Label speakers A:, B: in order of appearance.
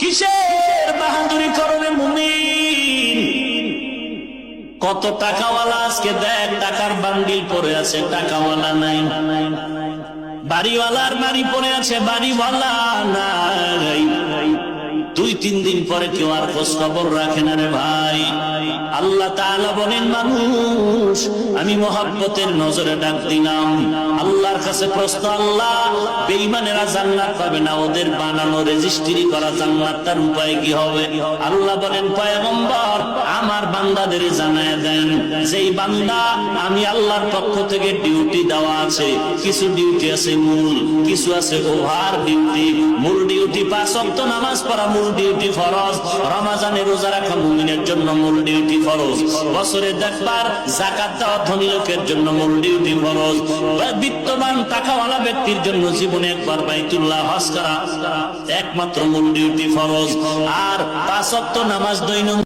A: কিসের বাহাদুরি করবে মুমিন? কত টাকাওয়ালা আজকে দেখ, টাকার বান্ডিল পড়ে আছে, টাকাওয়ালা নাই। বাড়িওয়ালার বাড়ি পড়ে আছে, বাড়িওয়ালা নাই। 2-3 দিন পরে কেউ আর খোঁজ খবর রাখে না রে ভাই। আল্লাহ তাআলা বলেন, মানুষ আমি মহব্বতের নজরে ডাক দিলাম। আল্লাহর কাছে প্রশ্ন, আল্লাহ বেঈমানেরা জান্নাত পাবে না, ওদের বানানো রেজিস্ট্রি করা জান্নাতটার উপায় কি হবে? আল্লাহ বলেন, পয়গম্বর আমার বান্দাদের জানায় দেন, যেই বান্দা আমি আল্লাহর পক্ষ থেকে ডিউটি দেওয়া আছে, কিছু ডিউটি আছে মূল, কিছু আছে ওভার ডিউটি। মূল ডিউটি 5 ওয়াক্ত নামাজ পড়া, মূল ডিউটি ফরজ। রমজানে রোজা রাখা মুমিনের জন্য মূল ডিউটি ফরজ। বছরে দেখবার যাকাত দেওয়া ধনী লোকের জন্য মূল ডিউটি ফরজ। বিত্তবান টাকাওয়ালা ব্যক্তির জন্য জীবনে একবার বাইতুল্লাহ হজ করা একমাত্র মূল ডিউটি ফরজ। আর 5 ওয়াক্ত নামাজ দৈনিক